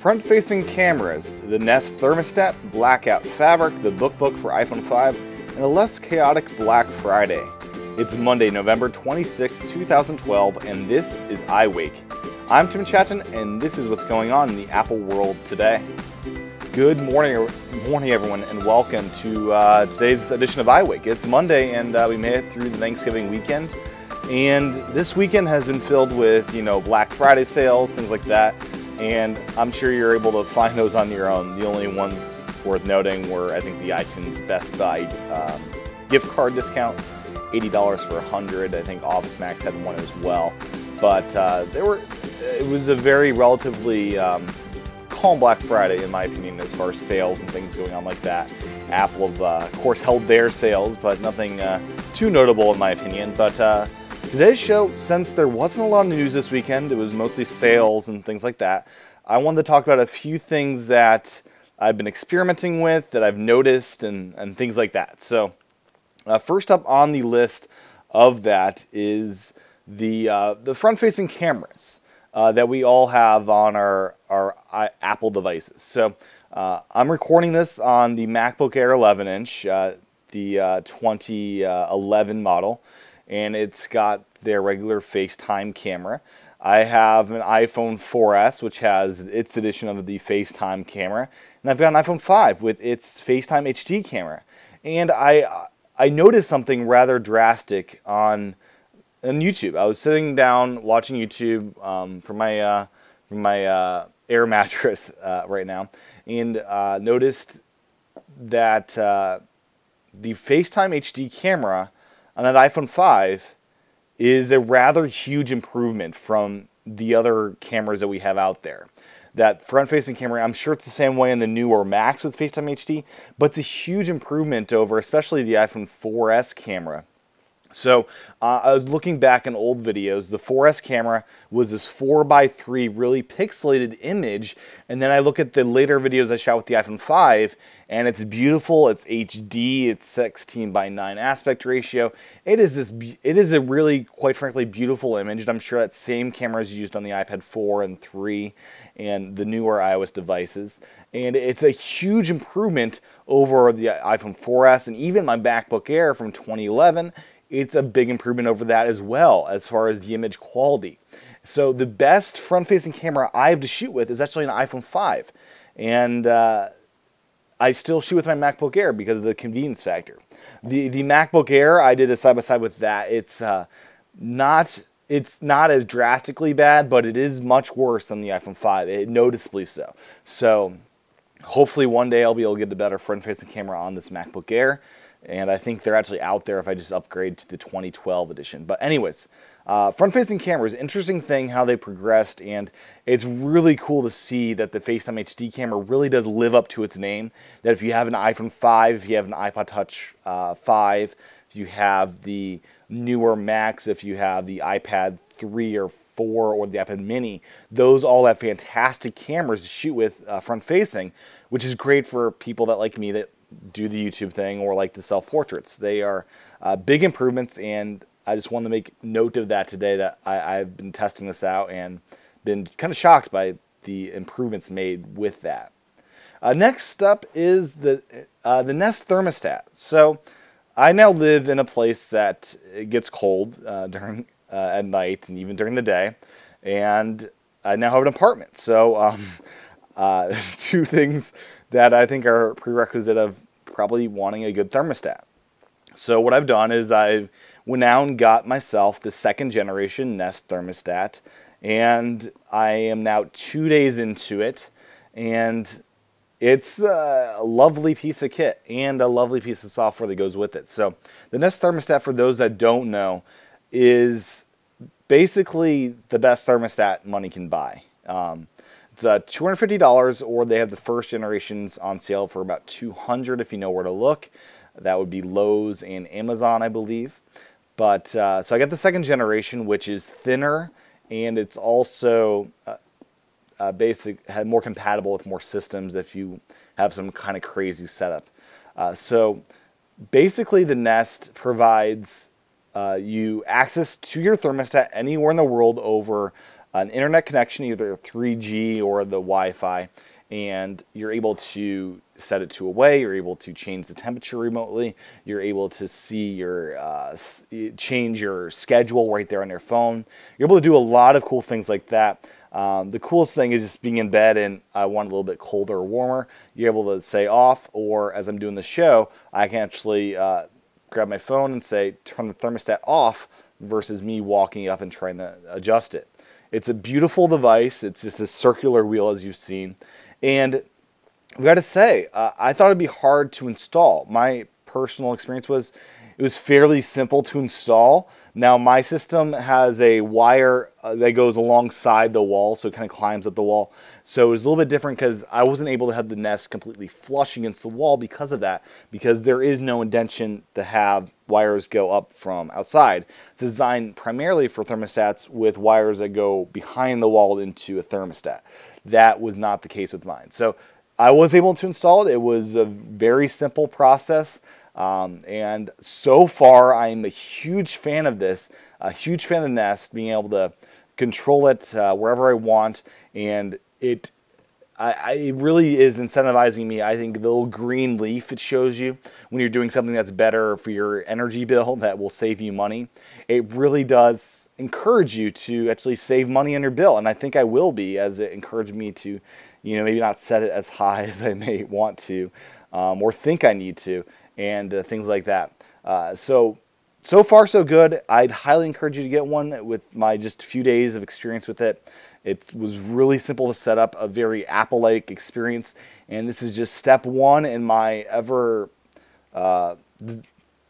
Front-facing cameras, the Nest Thermostat, BlackOut Fabric, the BookBook for iPhone 5, and a less chaotic Black Friday. It's Monday, November 26, 2012, and this is iWake. I'm Tim Chaten, and this is what's going on in the Apple world today. Good morning everyone, and welcome to today's edition of iWake. It's Monday, and we made it through the Thanksgiving weekend. And this weekend has been filled with, Black Friday sales, things like that. And I'm sure you're able to find those on your own. The only ones worth noting were, I think, the iTunes Best Buy gift card discount, $80 for 100. I think Office Max had one as well. But it was a very relatively calm Black Friday, in my opinion, as far as sales and things going on like that. Apple, of course, held their sales, but nothing too notable, in my opinion. But today's show, since there wasn't a lot of news this weekend, it was mostly sales and things like that, I wanted to talk about a few things that I've been experimenting with, that I've noticed, and things like that. So first up on the list of that is the front-facing cameras that we all have on our Apple devices. So I'm recording this on the MacBook Air 11-inch, the 2011 model, and it's got their regular FaceTime camera. I have an iPhone 4S, which has its edition of the FaceTime camera, and I've got an iPhone 5 with its FaceTime HD camera. And I noticed something rather drastic on YouTube. I was sitting down watching YouTube from my air mattress right now, and noticed that the FaceTime HD camera on that iPhone 5 is a rather huge improvement from the other cameras that we have out there. That front-facing camera, I'm sure it's the same way in the newer Macs with FaceTime HD, but it's a huge improvement over especially the iPhone 4S camera. So I was looking back in old videos. The 4S camera was this 4:3 really pixelated image, and then I look at the later videos I shot with the iPhone 5, and it's beautiful. It's HD. It's 16:9 aspect ratio. It is a really, quite frankly, beautiful image. And I'm sure that same camera is used on the iPad 4 and 3 and the newer iOS devices, and it's a huge improvement over the iPhone 4S and even my MacBook Air from 2011. It's a big improvement over that as well, as far as the image quality. So the best front-facing camera I have to shoot with is actually an iPhone 5. And I still shoot with my MacBook Air because of the convenience factor. The MacBook Air, I did a side-by-side with that. It's not as drastically bad, but it is much worse than the iPhone 5, noticeably so. So hopefully one day I'll be able to get a better front-facing camera on this MacBook Air. And I think they're actually out there if I just upgrade to the 2012 edition. But anyways, front-facing cameras, interesting thing how they progressed, and it's really cool to see that the FaceTime HD camera really does live up to its name. That if you have an iPhone 5, if you have an iPod Touch 5, if you have the newer Macs, if you have the iPad 3 or 4 or the iPad mini, those all have fantastic cameras to shoot with front-facing, which is great for people that like me that do the YouTube thing or like the self-portraits. They are big improvements, and I just wanted to make note of that today, that I've been testing this out and been kind of shocked by the improvements made with that. Next up is the Nest Thermostat. So I now live in a place that it gets cold during at night and even during the day, and I now have an apartment. So two things that I think are a prerequisite of probably wanting a good thermostat. So what I've done is I went out and got myself the 2nd generation Nest Thermostat, and I am now 2 days into it, and it's a lovely piece of kit and a lovely piece of software that goes with it. So the Nest Thermostat, for those that don't know, is basically the best thermostat money can buy. It's $250, or they have the 1st generations on sale for about $200 if you know where to look. That would be Lowe's and Amazon, I believe. But so I got the 2nd generation, which is thinner, and it's also more compatible with more systems if you have some kind of crazy setup. So basically, the Nest provides you access to your thermostat anywhere in the world over an internet connection, either 3G or the Wi-Fi, and you're able to set it to away. You're able to change the temperature remotely. You're able to see your change your schedule right there on your phone. You're able to do a lot of cool things like that. The coolest thing is just being in bed and I want a little bit colder or warmer. You're able to say off, or as I'm doing the show, I can actually grab my phone and say turn the thermostat off versus me walking up and trying to adjust it. It's a beautiful device. It's just a circular wheel, as you've seen. And I've got to say, I thought it'd be hard to install. My personal experience was it was fairly simple to install. Now, my system has a wire that goes alongside the wall, so it kind of climbs up the wall. So it was a little bit different because I wasn't able to have the Nest completely flush against the wall because of that, because there is no indentation to have wires go up from outside. It's designed primarily for thermostats with wires that go behind the wall into a thermostat. That was not the case with mine. So I was able to install it. It was a very simple process. And so far, I'm a huge fan of this, a huge fan of the Nest, being able to control it wherever I want. And it really is incentivizing me. I think the little green leaf it shows you when you're doing something that's better for your energy bill that will save you money, it really does encourage you to actually save money on your bill. And I think I will be, as it encouraged me to, maybe not set it as high as I may want to or think I need to, and things like that. So far so good. I'd highly encourage you to get one with my just a few days of experience with it. It was really simple to set up, a very Apple-like experience, and this is just step one in my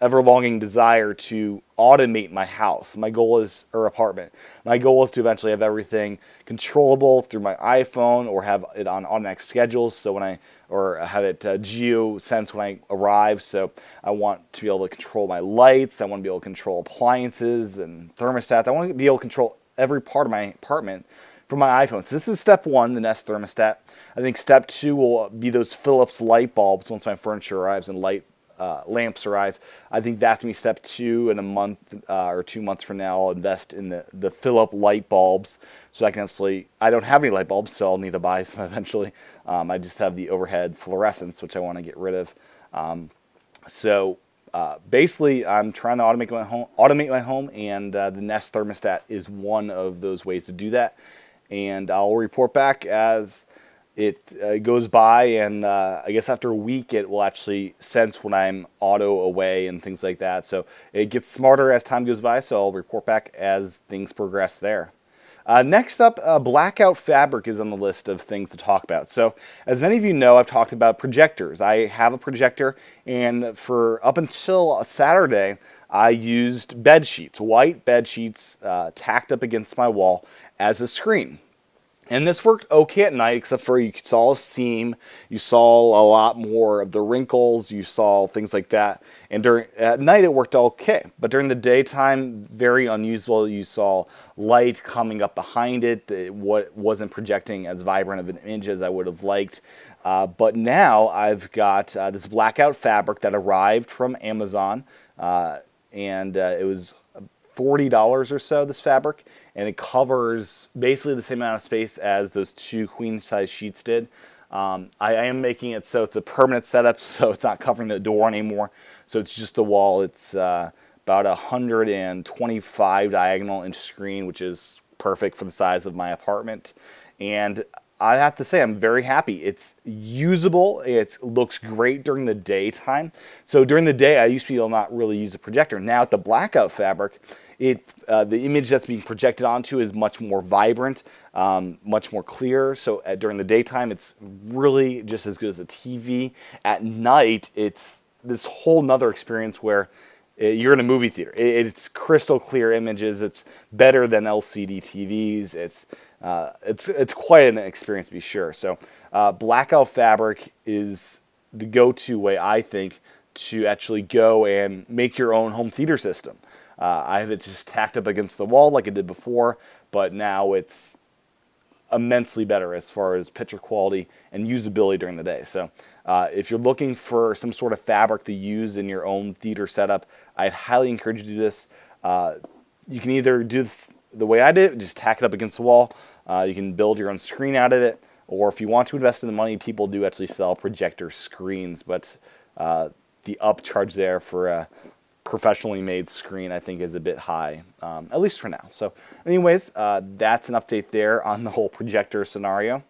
ever-longing desire to automate my house. My goal is, or apartment. My goal is to eventually have everything controllable through my iPhone or have it on automatic schedules. So or have it geo-sense when I arrive. So I want to be able to control my lights. I want to be able to control appliances and thermostats. I want to be able to control every part of my apartment from my iPhone. So this is step one, the Nest Thermostat. I think step two will be those Philips light bulbs once my furniture arrives and lamps arrive. I think that's going to be step two. In a month or 2 months from now, I'll invest in the Philips light bulbs. So I can actually, I don't have any light bulbs, so I'll need to buy some eventually. I just have the overhead fluorescents, which I want to get rid of. Basically, I'm trying to automate my home, and the Nest Thermostat is one of those ways to do that. And I'll report back as it goes by, and I guess after a week it will actually sense when I'm auto away and things like that. So it gets smarter as time goes by, so I'll report back as things progress there. Next up, BlackOut Fabric is on the list of things to talk about. So as many of you know, I've talked about projectors. I have a projector, and for up until Saturday, I used bed sheets, white bed sheets tacked up against my wall as a screen. And this worked okay at night, except for you saw a seam, you saw a lot more of the wrinkles, you saw things like that. And at night it worked okay, but during the daytime, very unusable. You saw light coming up behind it. It wasn't projecting as vibrant of an image as I would have liked. But now I've got this BlackOut Fabric that arrived from Amazon, and it was $40 or so, this fabric, and it covers basically the same amount of space as those two queen-size sheets did. I am making it so it's a permanent setup, so it's not covering the door anymore. So it's just the wall. It's about 125 diagonal inch screen, which is perfect for the size of my apartment. And I have to say, I'm very happy. It's usable. It looks great during the daytime. So during the day, I used to be able to not really use a projector. Now at the BlackOut Fabric, the image that's being projected onto is much more vibrant, much more clear. So during the daytime, it's really just as good as a TV. At night, it's this whole nother experience where you're in a movie theater. It's crystal clear images. It's better than LCD TVs. It's quite an experience to be sure. So BlackOut Fabric is the go-to way, I think, to actually go and make your own home theater system. I have it just tacked up against the wall like I did before, but now it's immensely better as far as picture quality and usability during the day. So if you're looking for some sort of fabric to use in your own theater setup, I'd highly encourage you to do this. You can either do this the way I did it, just tack it up against the wall. You can build your own screen out of it, or if you want to invest in the money, people do actually sell projector screens, but the upcharge there for a professionally made screen I think is a bit high, at least for now. So anyways, that's an update there on the whole projector scenario.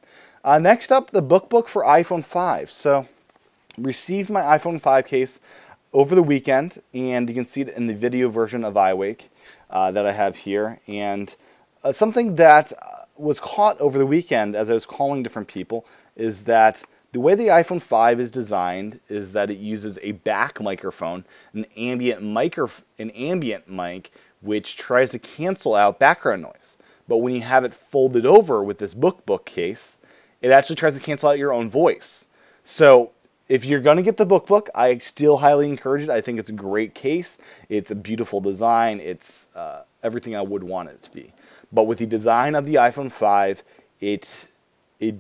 Next up, the BookBook for iPhone 5. So received my iPhone 5 case over the weekend, and you can see it in the video version of iWake that I have here. And something that was caught over the weekend as I was calling different people is that the way the iPhone 5 is designed is that it uses a back microphone, an ambient mic, which tries to cancel out background noise. But when you have it folded over with this BookBook case, it actually tries to cancel out your own voice. So if you're going to get the BookBook, I still highly encourage it. I think it's a great case. It's a beautiful design. It's everything I would want it to be. But with the design of the iPhone 5, it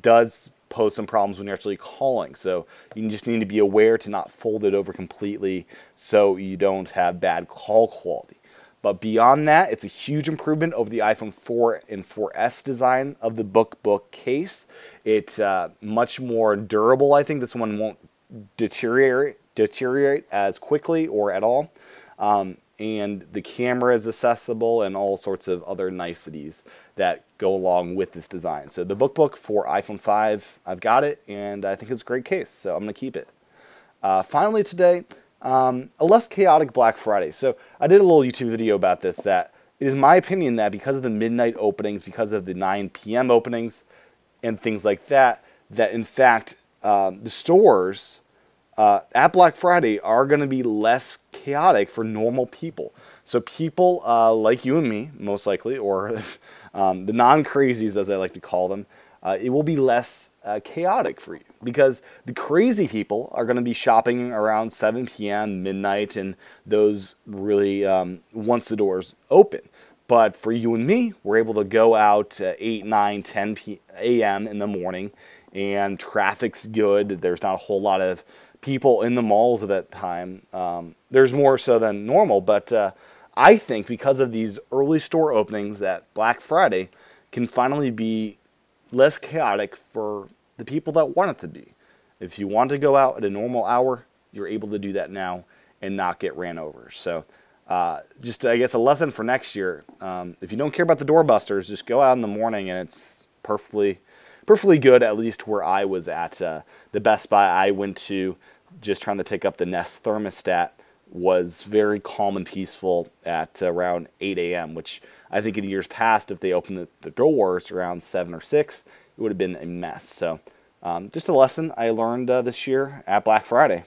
does pose some problems when you're actually calling. So you just need to be aware to not fold it over completely so you don't have bad call quality. But beyond that, it's a huge improvement over the iPhone 4 and 4S design of the BookBook case. It's much more durable. I think this one won't deteriorate as quickly or at all. And the camera is accessible and all sorts of other niceties that go along with this design. So the BookBook for iPhone 5, I've got it, and I think it's a great case, so I'm going to keep it. Finally today, a less chaotic Black Friday. So I did a little YouTube video about this, that it is my opinion that because of the midnight openings, because of the 9 p.m. openings and things like that, that in fact the stores at Black Friday are going to be less chaotic for normal people. So people like you and me, most likely, or the non-crazies as I like to call them, it will be less chaotic for you, because the crazy people are going to be shopping around 7 p.m., midnight, and those really once the doors open. But for you and me, we're able to go out 8, 9, 10 a.m. in the morning, and traffic's good. There's not a whole lot of people in the malls at that time. There's more so than normal, but I think because of these early store openings, that Black Friday can finally be less chaotic for the people that want it to be. If you want to go out at a normal hour, you're able to do that now and not get ran over. So just, I guess, a lesson for next year. If you don't care about the doorbusters, just go out in the morning, and it's perfectly good, at least where I was at. The Best Buy I went to just trying to pick up the Nest Thermostat was very calm and peaceful at around 8 a.m., which I think in years past, if they opened the doors around 7 or 6, it would have been a mess. So just a lesson I learned this year at Black Friday.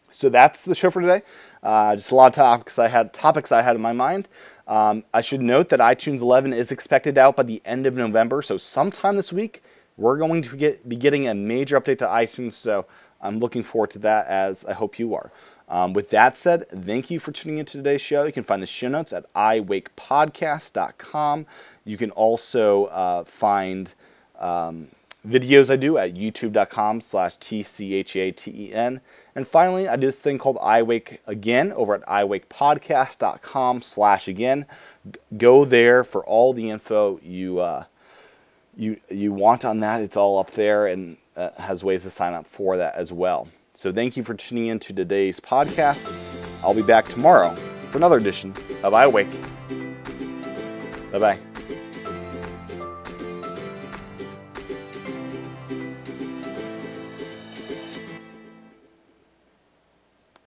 So that's the show for today. Just a lot of topics I had in my mind. I should note that iTunes 11 is expected out by the end of November, so sometime this week we're going to be getting a major update to iTunes, so I'm looking forward to that, as I hope you are. With that said, thank you for tuning into today's show. You can find the show notes at iWakePodcast.com. You can also find videos I do at youtube.com/TCHATEN. And finally, I do this thing called iWake Again over at iWakePodcast.com/again. Go there for all the info you want on that. It's all up there, and has ways to sign up for that as well. So thank you for tuning in to today's podcast. I'll be back tomorrow for another edition of iWake. Bye-bye.